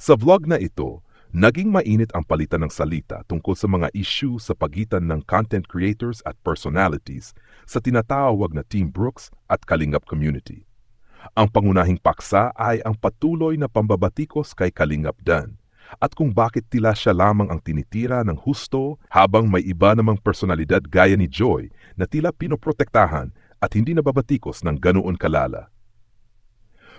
Sa vlog na ito, naging mainit ang palitan ng salita tungkol sa mga issue sa pagitan ng content creators at personalities sa tinatawag na Team Brooks at Kalingap community. Ang pangunahing paksa ay ang patuloy na pambabatikos kay Kalingap Dan at kung bakit tila siya lamang ang tinitira ng husto habang may iba namang personalidad gaya ni Joy na tila pinoprotektahan at hindi nababatikos ng ganoon kalala.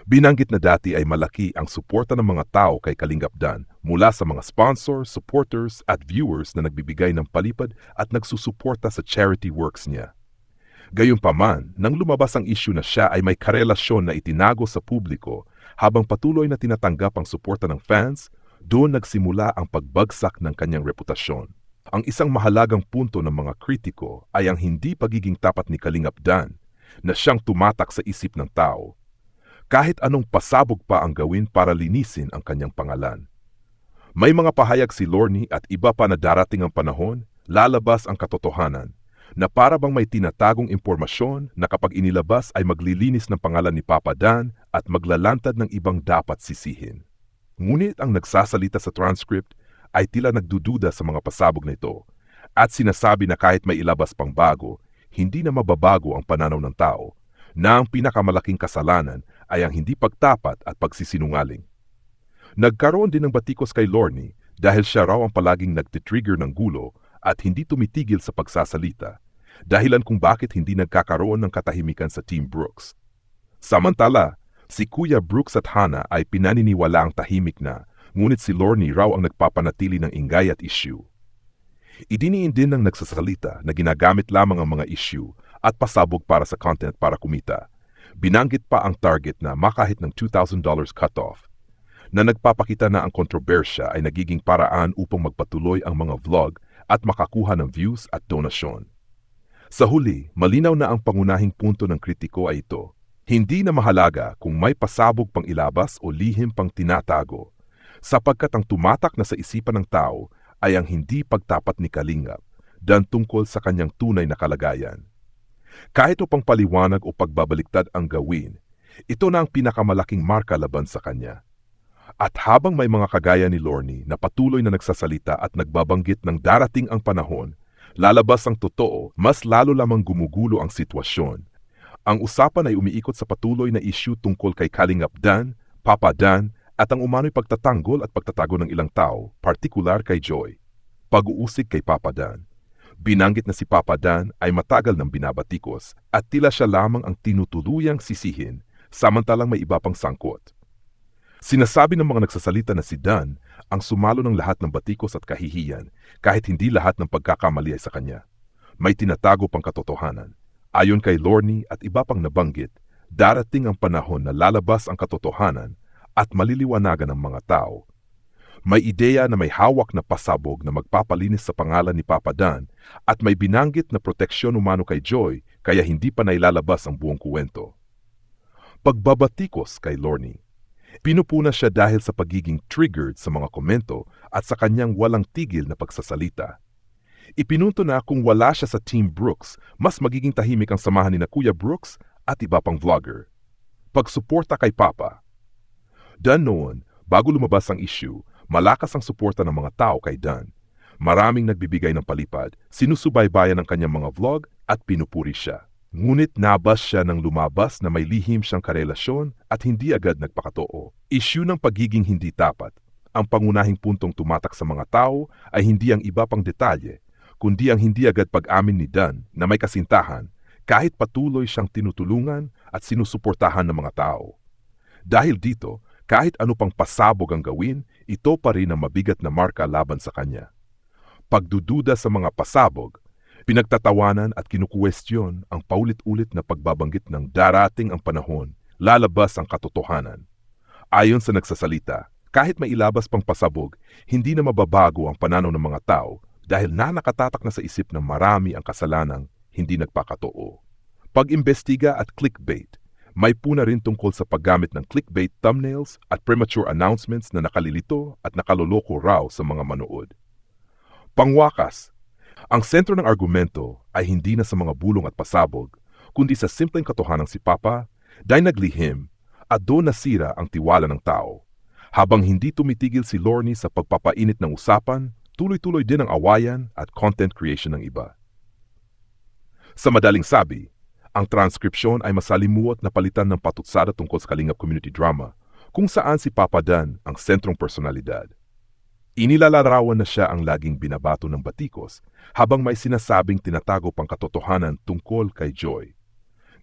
Binanggit na dati ay malaki ang suporta ng mga tao kay Kalingap Dan mula sa mga sponsors, supporters at viewers na nagbibigay ng palipad at nagsusuporta sa charity works niya. Gayunpaman, nang lumabas ang issue na siya ay may karelasyon na itinago sa publiko habang patuloy na tinatanggap ang suporta ng fans, doon nagsimula ang pagbagsak ng kanyang reputasyon. Ang isang mahalagang punto ng mga kritiko ay ang hindi pagiging tapat ni Kalingap Dan na siyang tumatak sa isip ng tao. Kahit anong pasabog pa ang gawin para linisin ang kanyang pangalan. May mga pahayag si Lorne at iba pa na darating ang panahon, lalabas ang katotohanan, na para bang may tinatagong impormasyon na kapag inilabas ay maglilinis ng pangalan ni Papa Dan at maglalantad ng ibang dapat sisihin. Ngunit ang nagsasalita sa transcript ay tila nagdududa sa mga pasabog na ito at sinasabi na kahit may ilabas pang bago, hindi na mababago ang pananaw ng tao na ang pinakamalaking kasalanan ay ang hindi pagtapat at pagsisinungaling. Nagkaroon din ng batikos kay Lorne dahil siya raw ang palaging nagtitrigger ng gulo at hindi tumitigil sa pagsasalita, dahilan kung bakit hindi nagkakaroon ng katahimikan sa Team Brooks. Samantala, si Kuya Brooks at Hana ay pinaniniwala ang tahimik na, ngunit si Lorne raw ang nagpapanatili ng ingay at issue. Idiniin din ng nagsasalita na ginagamit lamang ang mga issue at pasabog para sa content para kumita. Binanggit pa ang target na makahit ng $2,000 cutoff, na nagpapakita na ang kontrobersya ay nagiging paraan upang magpatuloy ang mga vlog at makakuha ng views at donasyon. Sa huli, malinaw na ang pangunahing punto ng kritiko ay ito. Hindi na mahalaga kung may pasabog pang ilabas o lihim pang tinatago, sapagkat ang tumatak na sa isipan ng tao ay ang hindi pagtapat ni Kalingap Dan tungkol sa kanyang tunay na kalagayan. Kahit upang paliwanag o pagbabaliktad ang gawin, ito na ang pinakamalaking marka laban sa kanya. At habang may mga kagaya ni Lorne na patuloy na nagsasalita at nagbabanggit ng darating ang panahon, lalabas ang totoo, mas lalo lamang gumugulo ang sitwasyon. Ang usapan ay umiikot sa patuloy na issue tungkol kay Kalingap Dan, Papa Dan, at ang umano'y pagtatanggol at pagtatago ng ilang tao, partikular kay Joy. Pag-uusig kay Papa Dan. Binanggit na si Papa Dan ay matagal ng binabatikos at tila siya lamang ang tinutuluyang sisihin, samantalang may iba pang sangkot. Sinasabi ng mga nagsasalita na si Dan ang sumalo ng lahat ng batikos at kahihiyan kahit hindi lahat ng pagkakamali ay sa kanya. May tinatago pang katotohanan. Ayon kay Lorne at iba pang nabanggit, darating ang panahon na lalabas ang katotohanan at maliliwanagan ng mga tao. May ideya na may hawak na pasabog na magpapalinis sa pangalan ni Papa Dan at may binanggit na proteksyon umano kay Joy kaya hindi pa nailalabas ang buong kuwento. Pagbabatikos kay Lorne. Pinupuna siya dahil sa pagiging triggered sa mga komento at sa kanyang walang tigil na pagsasalita. Ipinunto na kung wala siya sa Team Brooks, mas magiging tahimik ang samahan ni na Kuya Brooks at iba pang vlogger. Pagsuporta kay Papa. Dan noon, bago lumabas ang issue, malakas ang suporta ng mga tao kay Dan. Maraming nagbibigay ng palipad, sinusubaybayan ang kanyang mga vlog at pinupuri siya. Ngunit nabas siya nang lumabas na may lihim siyang karelasyon at hindi agad nagpakatoo. Issue ng pagiging hindi tapat. Ang pangunahing puntong tumatak sa mga tao ay hindi ang iba pang detalye, kundi ang hindi agad pag-amin ni Dan na may kasintahan kahit patuloy siyang tinutulungan at sinusuportahan ng mga tao. Dahil dito, kahit ano pang pasabog ang gawin, ito pa rin ang mabigat na marka laban sa kanya. Pagdududa sa mga pasabog, pinagtatawanan at kinukuwestiyon ang paulit-ulit na pagbabanggit ng darating ang panahon, lalabas ang katotohanan. Ayon sa nagsasalita, kahit may ilabas pang pasabog, hindi na mababago ang pananaw ng mga tao dahil nakatatak na sa isip ng marami ang kasalanang hindi nagpakatoo. Pag-imbestiga at clickbait, may puna rin tungkol sa paggamit ng clickbait thumbnails at premature announcements na nakalilito at nakaloloko raw sa mga manood. Pangwakas, ang sentro ng argumento ay hindi na sa mga bulong at pasabog, kundi sa simpleng katotohanang si Papa, dahil naglihim at doon nasira ang tiwala ng tao. Habang hindi tumitigil si Lorne sa pagpapainit ng usapan, tuloy-tuloy din ang awayan at content creation ng iba. Sa madaling sabi, ang transkripsyon ay masalimuot na palitan ng patutsada tungkol sa Kalingap community drama, kung saan si Papa Dan ang sentrong personalidad. Inilalarawan na siya ang laging binabato ng batikos habang may sinasabing tinatago pang katotohanan tungkol kay Joy.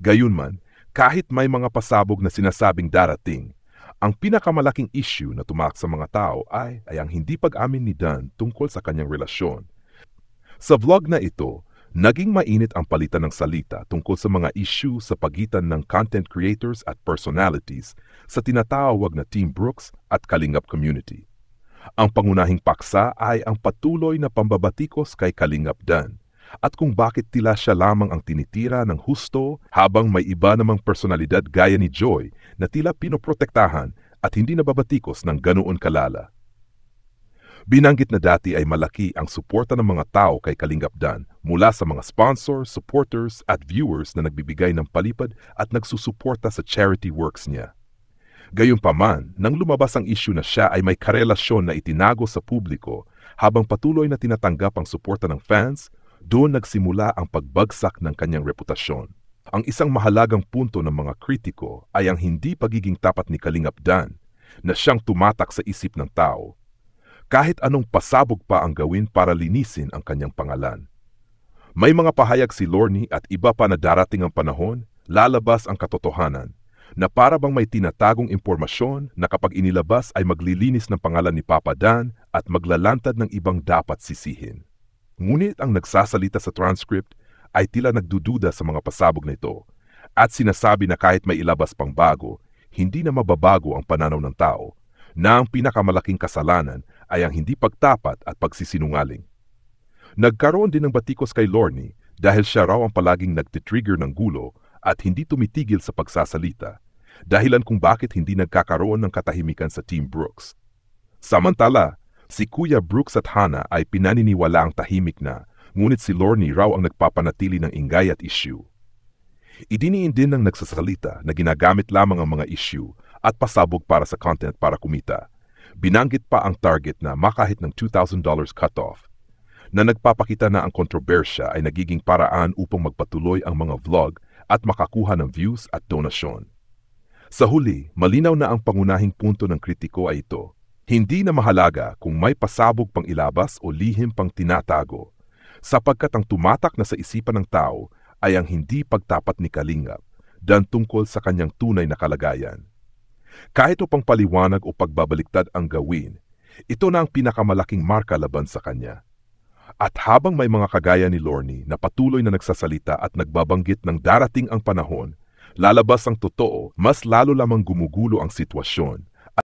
Gayunman, kahit may mga pasabog na sinasabing darating, ang pinakamalaking issue na tumatak sa mga tao ay ang hindi pag-amin ni Dan tungkol sa kanyang relasyon. Sa vlog na ito, naging mainit ang palitan ng salita tungkol sa mga issue sa pagitan ng content creators at personalities sa tinatawag na Team Brooks at Kalingap community. Ang pangunahing paksa ay ang patuloy na pambabatikos kay Kalingap Dan at kung bakit tila siya lamang ang tinitira ng husto habang may iba namang personalidad gaya ni Joy na tila pinoprotektahan at hindi nababatikos ng ganoon kalala. Binanggit na dati ay malaki ang suporta ng mga tao kay Kalingap Dan mula sa mga sponsors, supporters at viewers na nagbibigay ng palipad at nagsusuporta sa charity works niya. Gayunpaman, nang lumabas ang issue na siya ay may karelasyon na itinago sa publiko habang patuloy na tinatanggap ang suporta ng fans, doon nagsimula ang pagbagsak ng kanyang reputasyon. Ang isang mahalagang punto ng mga kritiko ay ang hindi pagiging tapat ni Kalingap Dan na siyang tumatak sa isip ng tao. Kahit anong pasabog pa ang gawin para linisin ang kanyang pangalan. May mga pahayag si Lorne at iba pa na darating ang panahon, lalabas ang katotohanan, na para bang may tinatagong impormasyon na kapag inilabas ay maglilinis ng pangalan ni Papa Dan at maglalantad ng ibang dapat sisihin. Ngunit ang nagsasalita sa transcript ay tila nagdududa sa mga pasabog na ito at sinasabi na kahit may ilabas pang bago, hindi na mababago ang pananaw ng tao na ang pinakamalaking kasalanan ay ang hindi pagtapat at pagsisinungaling. Nagkaroon din ng batikos kay Lorne dahil siya raw ang palaging nagtitrigger ng gulo at hindi tumitigil sa pagsasalita, dahilan kung bakit hindi nagkakaroon ng katahimikan sa Team Brooks. Samantala, si Kuya Brooks at Hannah ay pinaniniwala ang tahimik na, ngunit si Lorne raw ang nagpapanatili ng ingay at issue. Idiniin din ng nagsasalita na ginagamit lamang ang mga issue at pasabog para sa content para kumita. Binanggit pa ang target na makahit ng $2,000 cutoff, na nagpapakita na ang kontrobersya ay nagiging paraan upang magpatuloy ang mga vlog at makakuha ng views at donasyon. Sa huli, malinaw na ang pangunahing punto ng kritiko ay ito. Hindi na mahalaga kung may pasabog pang ilabas o lihim pang tinatago, sapagkat ang tumatak na sa isipan ng tao ay ang hindi pagtapat ni Kalingap dan tungkol sa kanyang tunay na kalagayan. Kahit upang paliwanag o pagbabaliktad ang gawin, ito na ang pinakamalaking marka laban sa kanya. At habang may mga kagaya ni Lorne na patuloy na nagsasalita at nagbabanggit ng darating ang panahon, lalabas ang totoo, mas lalo lamang gumugulo ang sitwasyon.